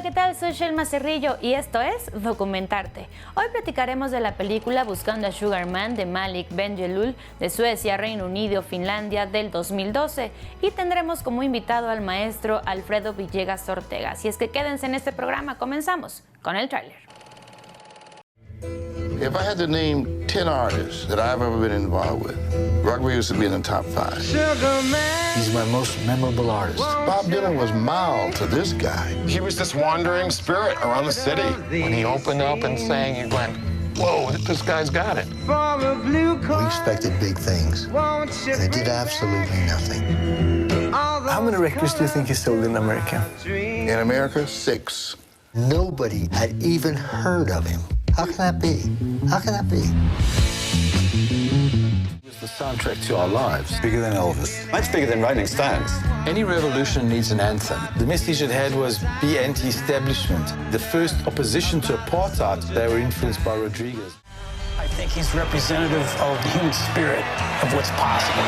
¿qué tal? Soy Shelma Cerrillo y esto es Documentarte. Hoy platicaremos de la película Buscando a Sugar Man de Malik Bendjelloul de Suecia, Reino Unido, Finlandia del 2012 y tendremos como invitado al maestro Alfredo Villegas Ortega. Así es que quédense en este programa, comenzamos con el tráiler. If I had to name 10 artists that I've ever been involved with, Rock used to be in the top 5. He's my most memorable artist. Bob Dylan was mild to this guy. He was this wandering spirit around the city. When he opened up and sang, you went, whoa, this guy's got it. We expected big things, and they did absolutely nothing. How many records do you think he sold in America? In America, 6. Nobody had even heard of him. How can that be? How can that be? It's the soundtrack to our lives. Bigger than Elvis. Much bigger than Rolling Stones. Any revolution needs an anthem. The message it had was be anti-establishment. The first opposition to apartheid, they were influenced by Rodriguez. I think he's representative of the human spirit, of what's possible.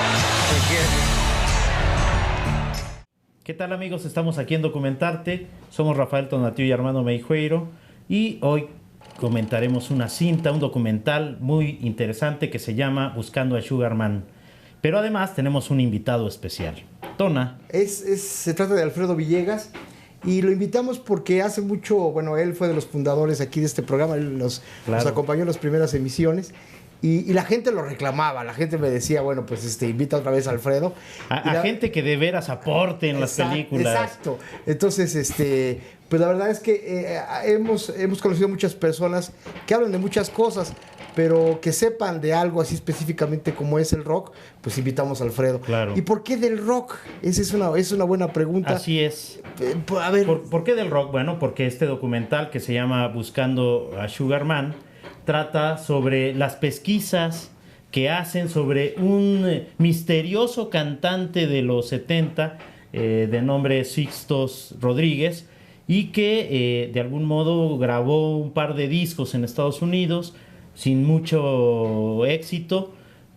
¿Qué tal, amigos? Estamos aquí en Documentarte. Somos Rafael Tonatiuh y Armando Meijueiro y hoy comentaremos una cinta, un documental muy interesante que se llama Buscando a Sugar Man. Pero además tenemos un invitado especial. Tona. Se trata de Alfredo Villegas y lo invitamos porque hace mucho, bueno, él fue de los fundadores aquí de este programa, él nos acompañó en las primeras emisiones. Y la gente lo reclamaba, la gente me decía, bueno, pues invita otra vez a Alfredo. A gente que de veras aporte en las películas. Exacto. Entonces, pues la verdad es que hemos conocido muchas personas que hablan de muchas cosas, pero que sepan de algo así específicamente como es el rock, pues invitamos a Alfredo. Claro. ¿Y por qué del rock? Esa es una buena pregunta. Así es. A ver. ¿Por qué del rock? Bueno, porque este documental que se llama Buscando a Sugar Man trata sobre las pesquisas que hacen sobre un misterioso cantante de los 70 de nombre Sixtos Rodríguez y que de algún modo grabó un par de discos en Estados Unidos sin mucho éxito,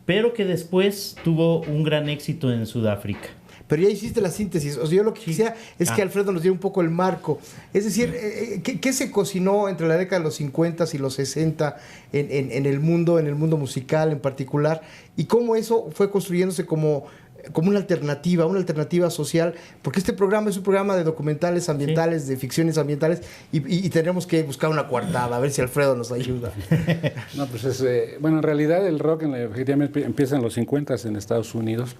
pero que después tuvo un gran éxito en Sudáfrica. Pero ya hiciste la síntesis. O sea, yo lo que quisiera es que Alfredo nos diera un poco el marco. Es decir, ¿qué se cocinó entre la década de los 50 y los 60 en el mundo musical en particular? Y cómo eso fue construyéndose como una alternativa social, porque este programa es un programa de documentales ambientales, de ficciones ambientales, y tenemos que buscar una coartada, a ver si Alfredo nos ayuda. No, pues bueno, en realidad el rock efectivamente empieza en los 50 en Estados Unidos.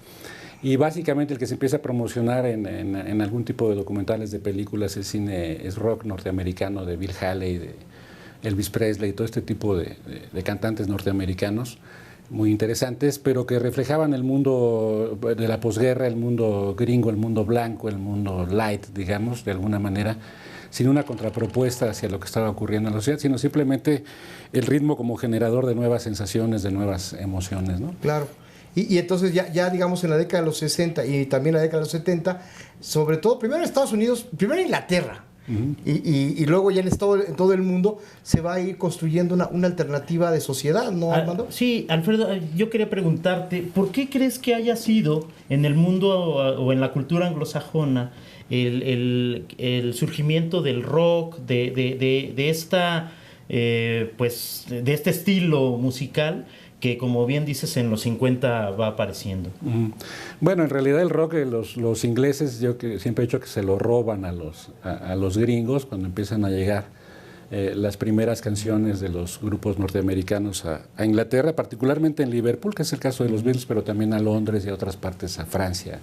Y básicamente el que se empieza a promocionar en algún tipo de documentales, de películas, es rock norteamericano de Bill Haley, de Elvis Presley, todo este tipo de cantantes norteamericanos muy interesantes, pero que reflejaban el mundo de la posguerra, el mundo gringo, el mundo blanco, el mundo light, digamos, de alguna manera, sin una contrapropuesta hacia lo que estaba ocurriendo en la sociedad, sino simplemente el ritmo como generador de nuevas sensaciones, de nuevas emociones, ¿no? Claro. Y entonces ya digamos en la década de los 60 y también en la década de los 70, sobre todo, primero en Estados Unidos, primero en Inglaterra, y luego ya en todo el mundo se va a ir construyendo una alternativa de sociedad, ¿no, Armando? Sí, Alfredo, yo quería preguntarte, ¿por qué crees que haya sido en el mundo o en la cultura anglosajona el surgimiento del rock, de esta, pues, de este estilo musical que, como bien dices, en los 50 va apareciendo? Bueno, en realidad el rock, los ingleses, yo que siempre he dicho que se lo roban a los gringos cuando empiezan a llegar las primeras canciones de los grupos norteamericanos a Inglaterra, particularmente en Liverpool, que es el caso de los Beatles, pero también a Londres y a otras partes, a Francia,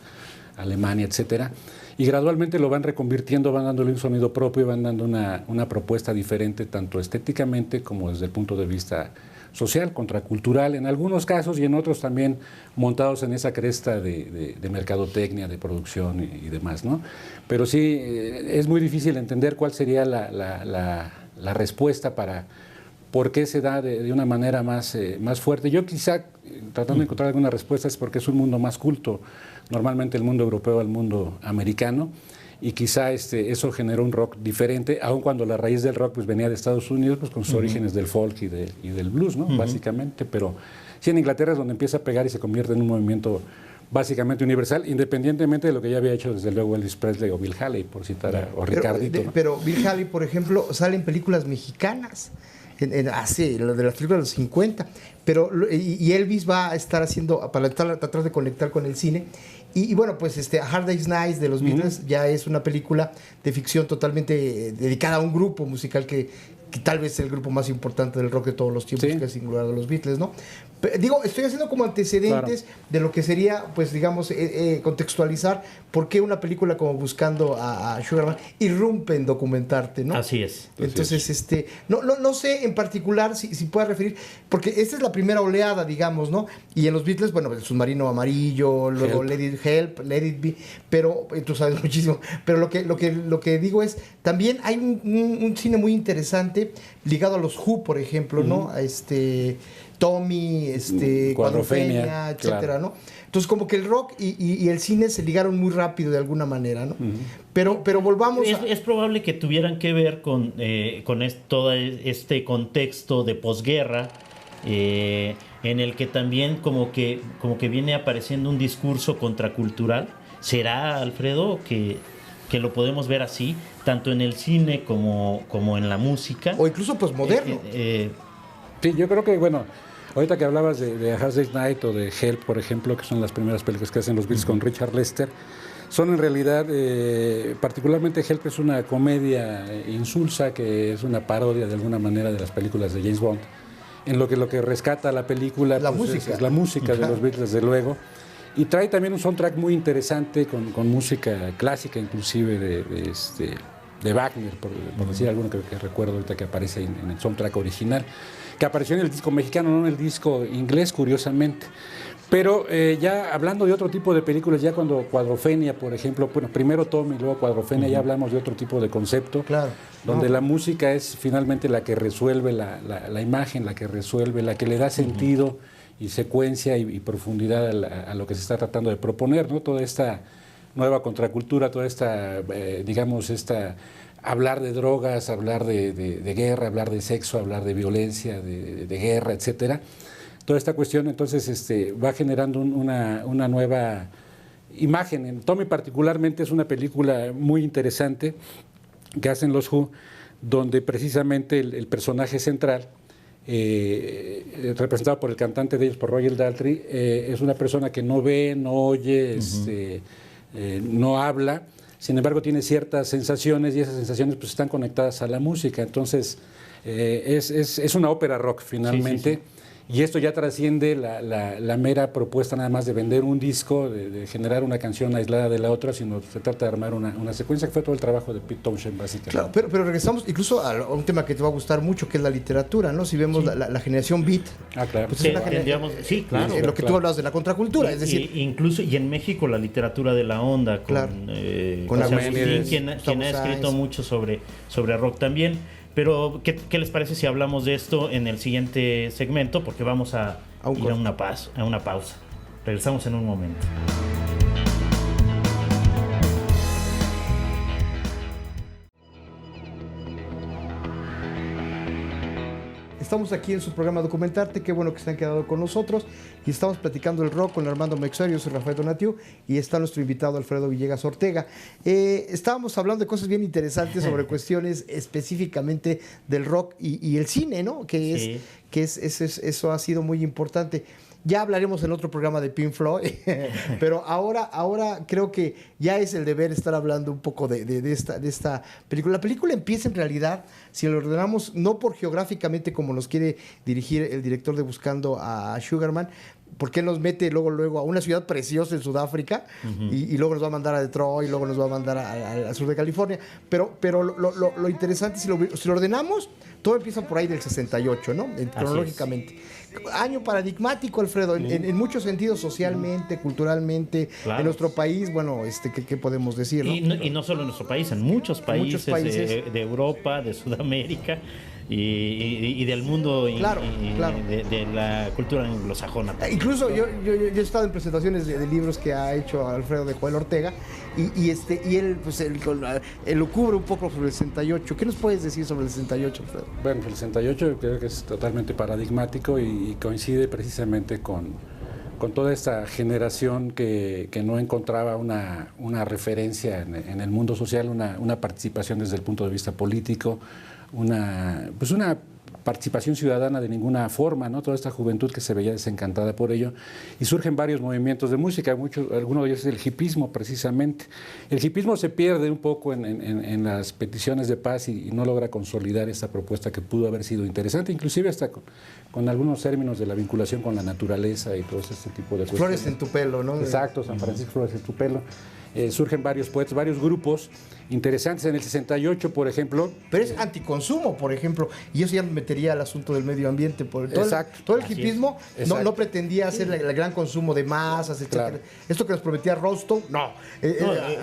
Alemania, etcétera. Y gradualmente lo van reconvirtiendo, van dándole un sonido propio, van dando una propuesta diferente, tanto estéticamente como desde el punto de vista social, contracultural en algunos casos, y en otros también montados en esa cresta de mercadotecnia, de producción y demás, ¿no? Pero sí, es muy difícil entender cuál sería la respuesta para por qué se da de una manera más fuerte. Yo quizá, tratando de encontrar alguna respuesta, es porque es un mundo más culto, normalmente el mundo europeo al mundo americano, y quizá eso generó un rock diferente, aun cuando la raíz del rock pues venía de Estados Unidos, pues con sus orígenes del folk y del blues, ¿no? Básicamente, pero sí, en Inglaterra es donde empieza a pegar y se convierte en un movimiento básicamente universal, independientemente de lo que ya había hecho desde luego Elvis Presley o Bill Haley, por citar o Ricardito. ¿No? Pero Bill Haley, por ejemplo, sale en películas mexicanas, así, de las películas de los 50, y Elvis va a estar haciendo, para tratar de conectar con el cine. Y bueno, pues A Hard Day's Night de los Beatles ya es una película de ficción totalmente dedicada a un grupo musical que tal vez es el grupo más importante del rock de todos los tiempos, que es sin lugar de los Beatles, ¿no? Digo, estoy haciendo como antecedentes de lo que sería, pues digamos, contextualizar por qué una película como Buscando a Sugar Man irrumpe en documentarte, ¿no? Así es. Entonces, no sé en particular si puedas referir, porque esta es la primera oleada, digamos, ¿no? Y en los Beatles, bueno, el Submarino Amarillo, luego Let It Be, pero tú sabes muchísimo, pero lo que digo es, también hay un cine muy interesante ligado a los Who, por ejemplo, ¿no? A Tommy, Cuadrofenia, etcétera, ¿no? Entonces, como que el rock y el cine se ligaron muy rápido de alguna manera, ¿no? Pero volvamos es probable que tuvieran que ver con todo este contexto de posguerra, en el que también como que viene apareciendo un discurso contracultural. ¿Será, Alfredo, que lo podemos ver así, tanto en el cine como en la música? O incluso posmoderno. Sí, yo creo que, bueno, ahorita que hablabas de A Hard Day's Night o de Help, por ejemplo, que son las primeras películas que hacen los Beatles con Richard Lester, son en realidad, particularmente Help es una comedia insulsa, que es una parodia de alguna manera de las películas de James Bond, en lo que rescata la película es la música de los Beatles, desde luego. Y trae también un soundtrack muy interesante con música clásica, inclusive de Wagner, por decir alguno que recuerdo ahorita que aparece en el soundtrack original, que apareció en el disco mexicano, no en el disco inglés, curiosamente. Pero ya hablando de otro tipo de películas, ya cuando Cuadrofenia, por ejemplo, bueno, primero Tommy y luego Cuadrofenia, ya hablamos de otro tipo de concepto, donde la música es finalmente la que resuelve la imagen, la que le da sentido y secuencia y profundidad a lo que se está tratando de proponer, ¿no? Toda esta nueva contracultura, toda esta, hablar de drogas, hablar de guerra, hablar de sexo, hablar de violencia, de guerra, etcétera. Toda esta cuestión, entonces, va generando una nueva imagen. En Tommy particularmente es una película muy interesante que hacen los Who, donde precisamente el personaje central, representado por el cantante de ellos, por Roger Daltrey, es una persona que no ve, no oye, no habla, sin embargo tiene ciertas sensaciones y esas sensaciones pues están conectadas a la música. Entonces es una ópera rock finalmente. Y esto ya trasciende la mera propuesta nada más de vender un disco, de generar una canción aislada de la otra, sino se trata de armar una secuencia, que fue todo el trabajo de Pete Townshend, básicamente. Claro, pero regresamos incluso a un tema que te va a gustar mucho, que es la literatura, ¿no? Si vemos la generación beat, claro. pues es una generación, claro. Lo que tú hablas de la contracultura, es decir... incluso, y en México la literatura de la onda, con Agustín, quien ha escrito mucho sobre rock también. Pero, ¿qué les parece si hablamos de esto en el siguiente segmento? Porque vamos a ir a una pausa. Regresamos en un momento. Estamos aquí en su programa Documentarte, qué bueno que se han quedado con nosotros y estamos platicando el rock con Armando Meixuer. Yo soy Rafael Donatiu y está nuestro invitado Alfredo Villegas Ortega. Estábamos hablando de cosas bien interesantes sobre cuestiones específicamente del rock y el cine, ¿no? Eso ha sido muy importante. Ya hablaremos en otro programa de Pink Floyd, pero ahora creo que ya es el deber estar hablando un poco de esta película. La película empieza en realidad, si lo ordenamos, no por geográficamente como nos quiere dirigir el director de Buscando a Sugar Man, porque él nos mete luego a una ciudad preciosa en Sudáfrica y luego nos va a mandar a Detroit y luego nos va a mandar al sur de California. Pero lo interesante, si lo ordenamos, todo empieza por ahí del 68, ¿no? Cronológicamente. Año paradigmático, Alfredo, en muchos sentidos, socialmente, culturalmente, en nuestro país, bueno, ¿qué podemos decir? ¿No? Y no solo en nuestro país, en muchos países. De Europa, de Sudamérica y del mundo, claro. De la cultura anglosajona. Incluso yo he estado en presentaciones de libros que ha hecho Alfredo de Joel Ortega y él, pues, él lo cubre un poco sobre el 68. ¿Qué nos puedes decir sobre el 68, Alfredo? Bueno, el 68 creo que es totalmente paradigmático y coincide precisamente con con toda esta generación que no encontraba una referencia en el mundo social, una participación desde el punto de vista político, una participación ciudadana de ninguna forma, ¿no? Toda esta juventud que se veía desencantada por ello, y surgen varios movimientos de música, algunos de ellos es el hipismo precisamente. El hipismo se pierde un poco en las peticiones de paz y no logra consolidar esta propuesta que pudo haber sido interesante, inclusive hasta con algunos términos de la vinculación con la naturaleza y todo este tipo de cuestiones. Flores en tu pelo, ¿no? Exacto, San Francisco, Flores en tu pelo. Surgen varios poetas, varios grupos interesantes en el 68, por ejemplo. Pero es anticonsumo, por ejemplo, y eso ya metería al asunto del medio ambiente. Todo el hipismo no pretendía hacer el gran consumo de masas, etc. Claro. Esto que nos prometía Rostow, no.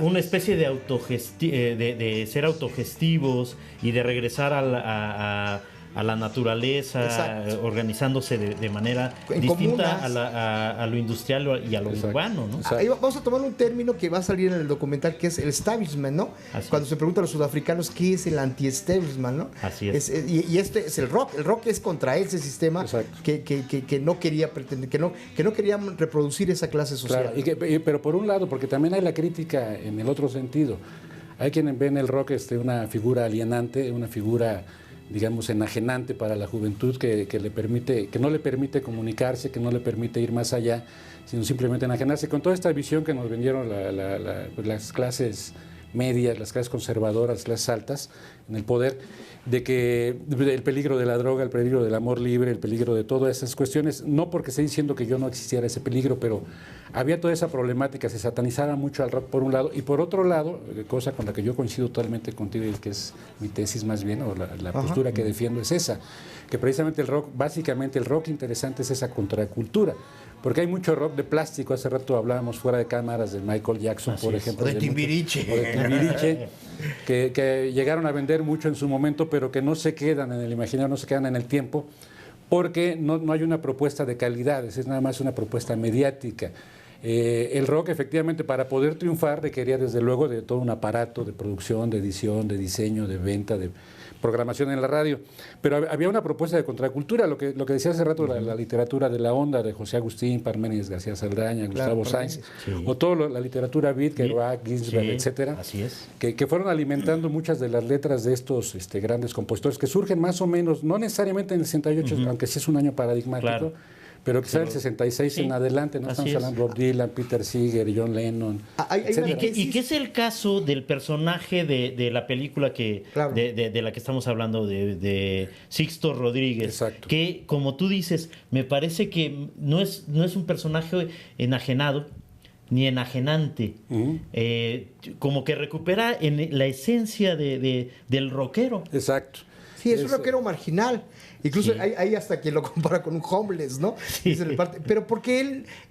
Una especie de de ser autogestivos y de regresar a la naturaleza, exacto, organizándose de manera distinta a lo industrial y a lo urbano, ¿no? Ahí vamos a tomar un término que va a salir en el documental, que es el establishment, ¿no? Cuando se pregunta a los sudafricanos qué es el anti-establishment, ¿no? Así es. Y este es el rock. El rock es contra ese sistema que no quería pretender, que no quería reproducir esa clase social. Claro, pero por un lado, porque también hay la crítica en el otro sentido. Hay quienes ven el rock una figura alienante, una figura, digamos, enajenante para la juventud que no le permite comunicarse, que no le permite ir más allá, sino simplemente enajenarse con toda esta visión que nos vendieron las clases medias, las clases conservadoras, las clases altas en el poder, de que el peligro de la droga, el peligro del amor libre, el peligro de todas esas cuestiones, no porque esté diciendo que yo no existiera ese peligro, pero había toda esa problemática, se satanizaba mucho al rock por un lado, y por otro lado, cosa con la que yo coincido totalmente contigo y que es mi tesis más bien, o la postura que defiendo es esa, que precisamente el rock, básicamente el rock interesante es esa contracultura, porque hay mucho rock de plástico. Hace rato hablábamos fuera de cámaras de Michael Jackson, por ejemplo. O de Timbiriche. Que llegaron a vender mucho en su momento, pero que no se quedan en el imaginario, no se quedan en el tiempo, porque no hay una propuesta de calidad, es nada más una propuesta mediática. El rock, efectivamente, para poder triunfar requería desde luego de todo un aparato de producción, de edición, de diseño, de venta, de programación en la radio, pero había una propuesta de contracultura, lo que decía hace rato, la literatura de la onda de José Agustín, Parménides García Saldaña, Gustavo Sáenz, o toda la literatura beat, Kerouac, Ginsberg, etcétera, así es, que fueron alimentando muchas de las letras de estos grandes compositores que surgen más o menos, no necesariamente en el 68, aunque sí es un año paradigmático, claro, pero quizá el 66 en adelante, ¿no? Estamos hablando de Bob Dylan, Peter Seeger, John Lennon. ¿Y qué es el caso del personaje de la película de la que estamos hablando, de Sixto Rodríguez? Exacto. Que, como tú dices, me parece que no es un personaje enajenado ni enajenante. Como que recupera la esencia del rockero. Exacto. Sí, es un rockero marginal. Incluso hay hasta quien lo compara con un homeless, ¿no? Sí. Pero porque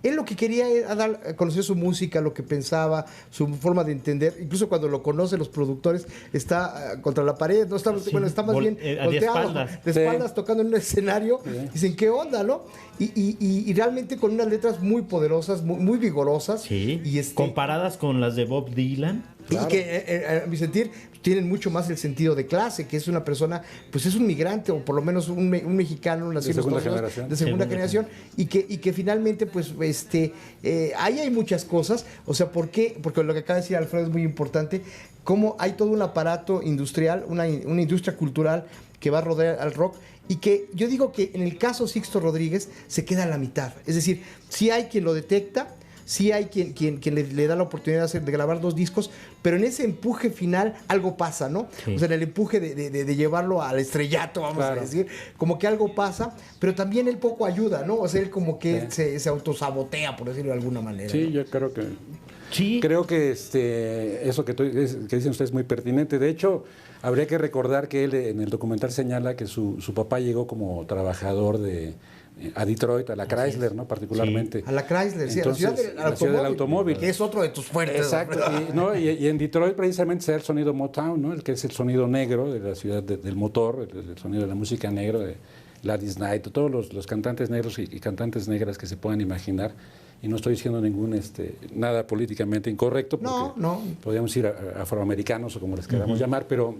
él lo que quería era dar a conocer su música, lo que pensaba, su forma de entender. Incluso cuando lo conocen los productores, está contra la pared, no está, está más bien volteado, de espaldas, tocando en un escenario. Dicen, ¿qué onda, no? Y realmente con unas letras muy poderosas, muy vigorosas. Sí. Comparadas con las de Bob Dylan. Claro. Y que, a mi sentir, tienen mucho más el sentido de clase, que es una persona, pues es un migrante, o por lo menos un mexicano nacido de segunda generación, y que finalmente, pues, ahí hay muchas cosas. O sea, ¿por qué? Porque lo que acaba de decir Alfredo es muy importante, cómo hay todo un aparato industrial, una industria cultural que va a rodear al rock, y que yo digo que en el caso Sixto Rodríguez se queda a la mitad. Es decir, sí hay quien lo detecta, sí hay quien le da la oportunidad de grabar 2 discos, pero en ese empuje final algo pasa, ¿no? Sí. O sea, en el empuje de llevarlo al estrellato, vamos a decir, como que algo pasa, pero también él poco ayuda, ¿no? O sea, él como que se autosabotea, por decirlo de alguna manera. Sí, ¿no? yo creo que... Sí. Creo que eso que dicen ustedes es muy pertinente. De hecho, habría que recordar que él en el documental señala que su papá llegó como trabajador a Detroit, a la Chrysler, ¿no? Particularmente. Sí, a la Chrysler, sí, entonces, a la ciudad del automóvil. Que es otro de tus fuertes. Exacto. Y en Detroit precisamente se da el sonido Motown, ¿no? El que es el sonido negro de la ciudad del motor, el sonido de la música negro, de Gladys Knight, todos los cantantes negros y cantantes negras que se puedan imaginar, y no estoy diciendo nada políticamente incorrecto, porque podríamos decir afroamericanos o como les queramos llamar, pero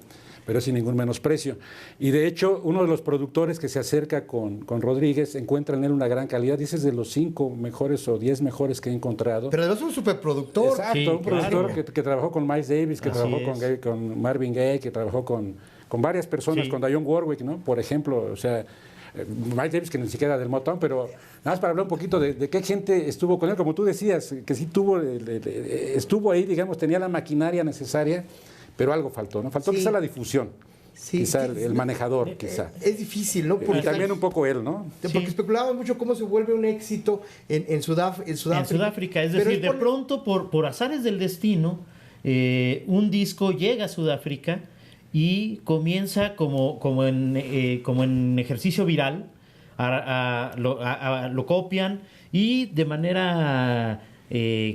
sin ningún menosprecio. Y de hecho, uno de los productores que se acerca con Rodríguez encuentra en él una gran calidad. Dices de los 5 mejores o 10 mejores que he encontrado. Pero además es un superproductor. Exacto, sí, un productor que trabajó con Miles Davis, que trabajó con Marvin Gaye, que trabajó con varias personas, con Dionne Warwick, ¿no? Por ejemplo, o sea, Miles Davis, que ni siquiera era del Motown, pero nada más para hablar un poquito de qué gente estuvo con él, como tú decías, que sí estuvo ahí, digamos, tenía la maquinaria necesaria, pero algo faltó, ¿no? Faltó quizá la difusión, quizá el manejador, quizá. Es difícil, ¿no? Porque también un poco él, ¿no? Porque especulábamos mucho cómo se vuelve un éxito en Sudáfrica. En Sudáfrica, es decir, de pronto, por azares del destino, un disco llega a Sudáfrica y comienza como en ejercicio viral, lo copian y de manera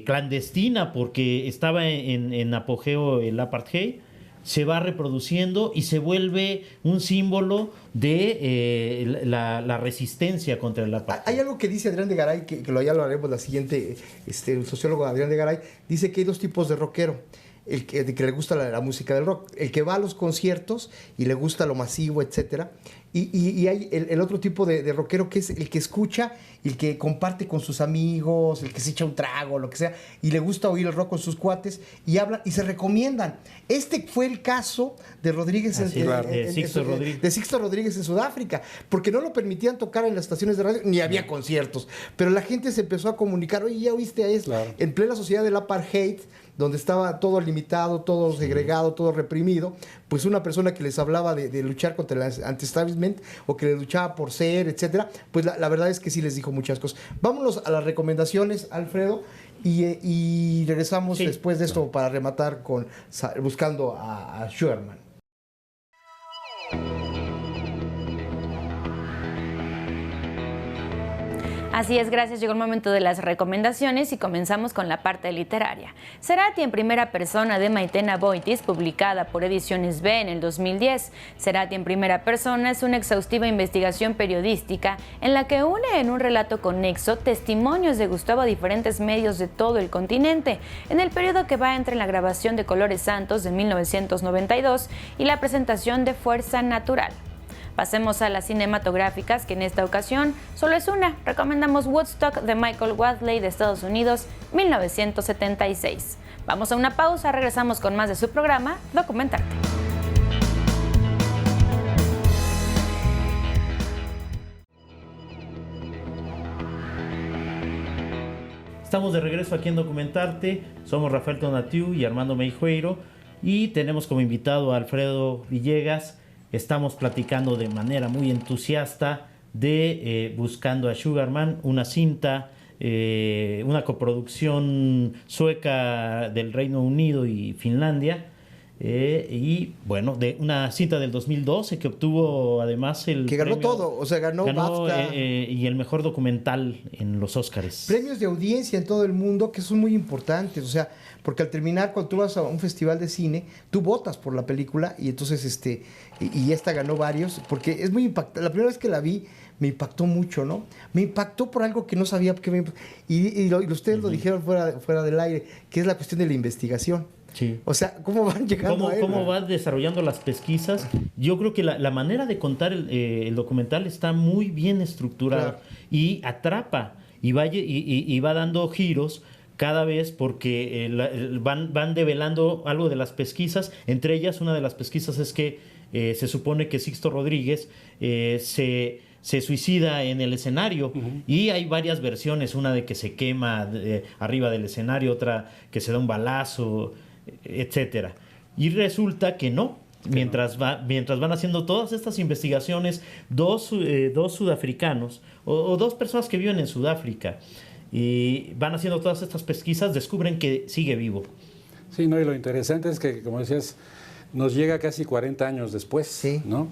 clandestina, porque estaba en apogeo el apartheid, se va reproduciendo y se vuelve un símbolo de la resistencia contra el apartheid. Hay algo que dice Adrián de Garay, que ya lo haremos la siguiente, el sociólogo Adrián de Garay, dice que hay 2 tipos de rockero. El que le gusta la música del rock, el que va a los conciertos y le gusta lo masivo, etcétera, y hay el otro tipo de rockero, que es el que escucha, el que comparte con sus amigos, el que se echa un trago, lo que sea, y le gusta oír el rock con sus cuates, y hablan y se recomiendan. Este fue el caso de Rodríguez, de Sixto Rodríguez en Sudáfrica, porque no lo permitían tocar en las estaciones de radio, ni había conciertos, pero la gente se empezó a comunicar, oye, ¿ya oíste a esto? En plena sociedad del apartheid, donde estaba todo limitado, todo segregado, todo reprimido, pues una persona que les hablaba de luchar contra el anti-establishment o que le luchaba por ser, etcétera, pues la verdad es que sí les dijo muchas cosas. Vámonos a las recomendaciones, Alfredo, y regresamos después de esto para rematar buscando a Sugar Man. Así es, gracias. Llegó el momento de las recomendaciones y comenzamos con la parte literaria. Cerati en primera persona de Maitena Boitis, publicada por Ediciones B en el 2010. Cerati en primera persona es una exhaustiva investigación periodística en la que une en un relato conexo testimonios de Gustavo a diferentes medios de todo el continente, en el periodo que va entre la grabación de Colores Santos de 1992 y la presentación de Fuerza Natural. Pasemos a las cinematográficas, que en esta ocasión solo es una. Recomendamos Woodstock de Michael Wadley de Estados Unidos, 1976. Vamos a una pausa, regresamos con más de su programa, Documentarte. Estamos de regreso aquí en Documentarte. Somos Rafael Tonatiu y Armando Meijueiro y tenemos como invitado a Alfredo Villegas. Estamos platicando de manera muy entusiasta de Buscando a Sugar Man, una cinta, una coproducción sueca del Reino Unido y Finlandia, y bueno, de una cinta del 2012 que obtuvo además el que ganó premio, todo, o sea, ganó BAFTA y el mejor documental en los Óscares. Premios de audiencia en todo el mundo que son muy importantes, o sea, porque al terminar, cuando tú vas a un festival de cine, tú votas por la película y entonces y esta ganó varios, porque es muy impactante. La primera vez que la vi me impactó mucho, ¿no? Me impactó por algo que no sabía que y ustedes lo dijeron fuera del aire, que es la cuestión de la investigación. Sí. O sea, ¿cómo van llegando a él? ¿Cómo van desarrollando las pesquisas? Yo creo que la manera de contar el documental está muy bien estructurada, claro, y atrapa y va dando giros cada vez, porque van develando algo de las pesquisas. Entre ellas, una de las pesquisas es que se supone que Sixto Rodríguez se suicida en el escenario, y hay varias versiones, una de que se quema arriba del escenario, otra que se da un balazo, etcétera. Y resulta que no. Mientras van haciendo todas estas investigaciones, dos sudafricanos o dos personas que viven en Sudáfrica y van haciendo todas estas pesquisas, descubren que sigue vivo. Sí, no, y lo interesante es que, como decías, nos llega casi 40 años después, sí, ¿no?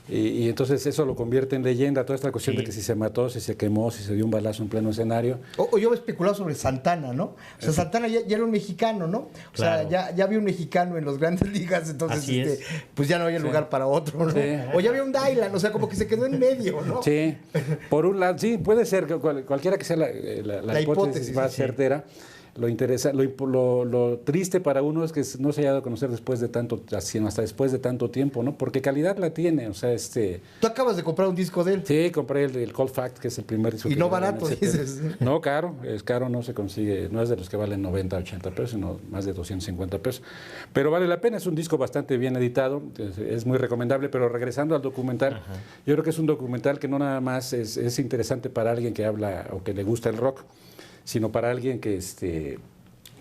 Y entonces eso lo convierte en leyenda, toda esta cuestión Sí. de que si se mató, si se quemó, si se dio un balazo en pleno escenario. O yo he especulado sobre Santana, ¿no? O sea, Santana ya era un mexicano, ¿no? O Claro. sea, ya había un mexicano en las grandes ligas, entonces Así es. pues ya no había lugar para otro, ¿no? Sí. O ya había un Dylan, o sea, como que se quedó en medio, ¿no? Sí, por un lado, sí, puede ser, cualquiera que sea la hipótesis más sí. certera. Lo triste para uno es que no se haya dado a conocer después de tanto, sino hasta después de tanto tiempo, ¿no? Porque calidad la tiene, o sea, Tú acabas de comprar un disco de él. Sí, compré el Cold Fact, que es el primer disco. Y que no grabaron barato, en ese dices. tema. No, caro, es caro, no se consigue, no es de los que valen 90, 80 pesos, sino más de 250 pesos. Pero vale la pena, es un disco bastante bien editado, es muy recomendable, pero regresando al documental, yo creo que es un documental que no nada más es interesante para alguien que habla o que le gusta el rock, sino para alguien que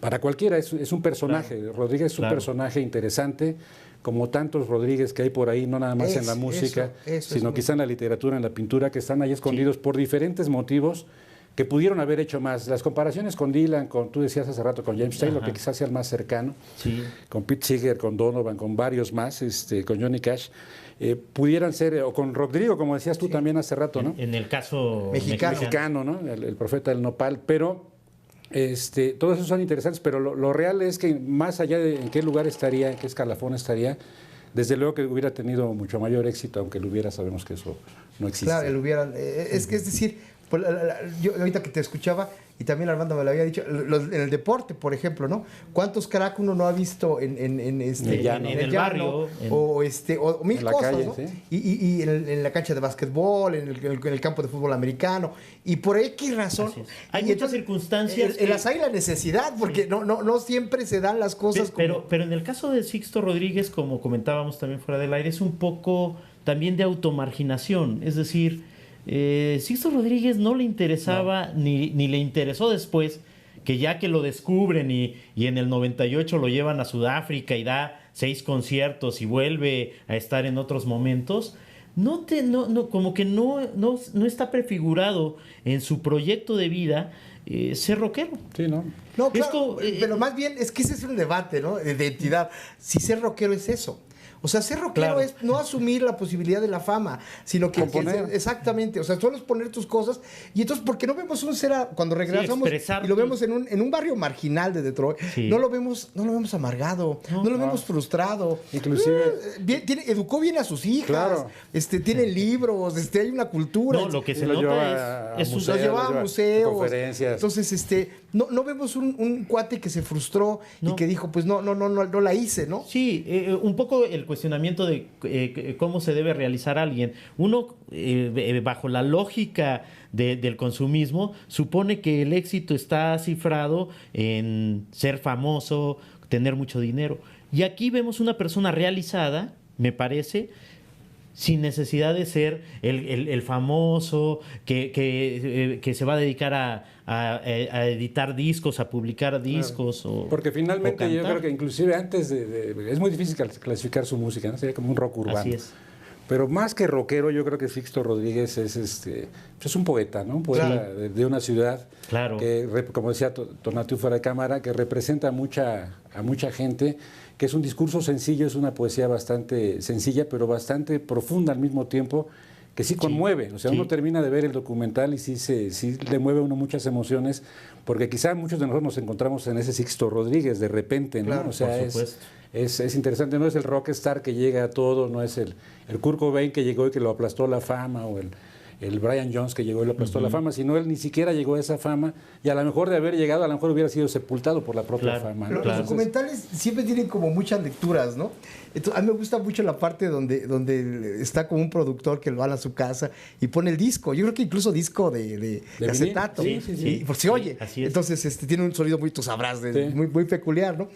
para cualquiera, es un personaje. Claro. Rodríguez es un personaje interesante, como tantos Rodríguez que hay por ahí, no nada más en la música, sino quizá en la literatura, en la pintura, que están ahí escondidos por diferentes motivos que pudieron haber hecho más. Las comparaciones con Dylan, tú decías hace rato, con James Taylor, que quizás sea el más cercano, con Pete Seeger, con Donovan, con varios más, con Johnny Cash, pudieran ser, o con Rodrigo, como decías tú también hace rato, ¿no? En el caso mexicano, ¿no? El profeta del nopal, pero todos esos son interesantes, pero lo real es que más allá de en qué lugar estaría, en qué escalafón estaría, desde luego que hubiera tenido mucho mayor éxito, aunque lo hubiera, sabemos que eso no existe. Claro, lo hubieran. Es decir, pues, yo ahorita que te escuchaba, y también Armando me lo había dicho, en el deporte, por ejemplo, ¿no? ¿Cuántos crack uno no ha visto en el barrio, o mil cosas, calle, ¿no? ¿sí? Y en la cancha de básquetbol, en el campo de fútbol americano, y por X razón. Hay muchas circunstancias. Las hay la necesidad, porque no siempre se dan las cosas pero en el caso de Sixto Rodríguez, como comentábamos también fuera del aire, es un poco también de automarginación, es decir, Sixto Rodríguez no le interesaba ni le interesó después, que ya que lo descubren y en el 98 lo llevan a Sudáfrica y da 6 conciertos y vuelve a estar en otros momentos, como que no está prefigurado en su proyecto de vida ser rockero. Sí, ¿no? No, claro, pero más bien es que ese es un debate, ¿no? De identidad. Si ser rockero es eso. O sea, ser rockero es no asumir la posibilidad de la fama, sino que exactamente, o sea, solo es poner tus cosas. Y entonces, ¿por qué no vemos un ser cuando regresamos y lo vemos en un barrio marginal de Detroit? No lo vemos amargado, no lo vemos frustrado. Inclusive educó bien a sus hijas, tiene libros, hay una cultura. No, lo que se nota los lleva a museos, conferencias. Entonces, no vemos un cuate que se frustró y que dijo, pues no la hice, ¿no? Sí, un poco el cuestionamiento de cómo se debe realizar alguien. Uno, bajo la lógica del consumismo, supone que el éxito está cifrado en ser famoso, tener mucho dinero. Y aquí vemos una persona realizada, me parece, sin necesidad de ser el famoso que se va a dedicar a editar discos, a publicar discos. Claro. Porque finalmente yo creo que inclusive antes es muy difícil clasificar su música, ¿no? Sería como un rock urbano. Así es. Pero más que rockero, yo creo que Sixto Rodríguez es un poeta, ¿no? Un poeta de una ciudad que, como decía Tonatiuh fuera de cámara, que representa a mucha gente, que es un discurso sencillo, es una poesía bastante sencilla, pero bastante profunda al mismo tiempo, que sí conmueve. O sea, uno termina de ver el documental y sí le mueve a uno muchas emociones, porque quizá muchos de nosotros nos encontramos en ese Sixto Rodríguez de repente, ¿no? Claro, o sea, es interesante, no es el rockstar que llega a todo, no es el Kurt Cobain que llegó y que lo aplastó la fama, o el Brian Jones que llegó y lo aplastó la fama, sino él ni siquiera llegó a esa fama, y a lo mejor de haber llegado, a lo mejor hubiera sido sepultado por la propia fama, ¿no? Los documentales siempre tienen como muchas lecturas, ¿no? Entonces, a mí me gusta mucho la parte donde está como un productor que lo van a su casa y pone el disco. Yo creo que incluso disco de acetato. Sí. Por si oye. Entonces tiene un sonido muy, tú sabrás, muy peculiar, ¿no?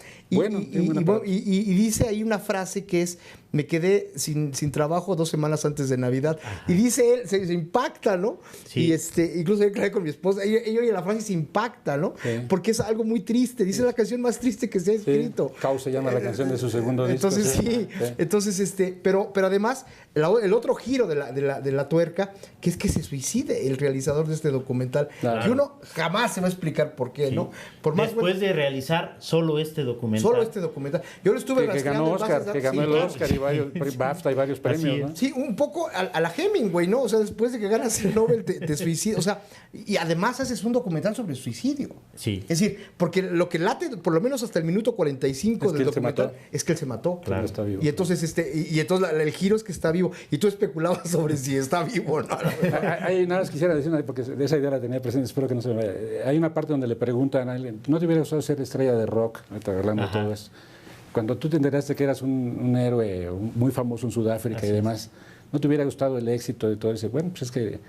Y dice ahí una frase que es: me quedé sin trabajo 2 semanas antes de Navidad. Ajá. Y dice él, se impacta, ¿no? Sí. Y incluso yo creí con mi esposa, ella oye la frase y se impacta, ¿no? Sí. Porque es algo muy triste. Dice la canción más triste que se ha escrito. Caos se llama la canción de su segundo disco. Entonces entonces pero además el otro giro de la tuerca, que es que se suicide el realizador de este documental. Claro. Que uno jamás se va a explicar por qué, ¿no? Por más después de realizar solo este documental. Yo lo estuve que ganó Oscar, que ganó el Oscar. varios BAFTA y varios Así premios, es. ¿no? Sí, un poco a la Hemingway, ¿no? O sea, después de que ganas el Nobel te suicidas. O sea, y además haces un documental sobre suicidio. Sí. Es decir, porque lo que late, por lo menos hasta el minuto 45 Es que del él se documental, mató. es que él se mató. Claro, está vivo. Y entonces, el giro es que está vivo. Y tú especulabas sobre si está vivo o no. Hay nada más quisiera decir, porque de esa idea la tenía presente, espero que no se me vaya. Hay una parte donde le preguntan a alguien, ¿no te hubiera gustado ser estrella de rock? Ahorita hablando de todo eso. Cuando tú te enteraste que eras un héroe muy famoso en Sudáfrica y demás, ¿no te hubiera gustado el éxito de todo eso? Bueno, pues es que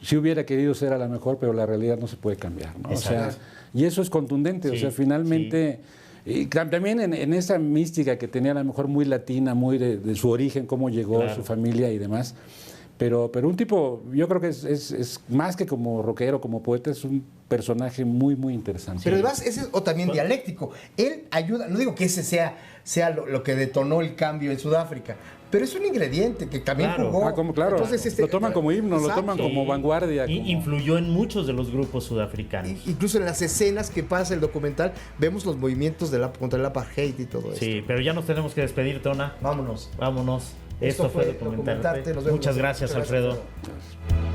si hubiera querido ser a la mejor, pero la realidad no se puede cambiar, ¿no? O sea, y eso es contundente, Sí, o sea, finalmente... Y también en esa mística que tenía a lo mejor muy latina, muy de su origen, cómo llegó, Claro. su familia y demás. Pero un tipo, yo creo que es más que como rockero, como poeta, es un personaje muy, muy interesante. Pero además, ese es también dialéctico. Él ayuda, no digo que ese sea lo que detonó el cambio en Sudáfrica, pero es un ingrediente que también Claro. jugó. Claro, Entonces, lo toman como himno, lo exacto. toman como vanguardia. Y como- influyó en muchos de los grupos sudafricanos. Incluso en las escenas que pasa el documental, vemos los movimientos contra el apartheid y todo eso. Sí, pero ya nos tenemos que despedir, Tona. Vámonos. Vámonos. Esto Esto fue fue Documentarte. Documentarte. Nos vemos. Muchas gracias, Muchas Alfredo. gracias, Alfredo.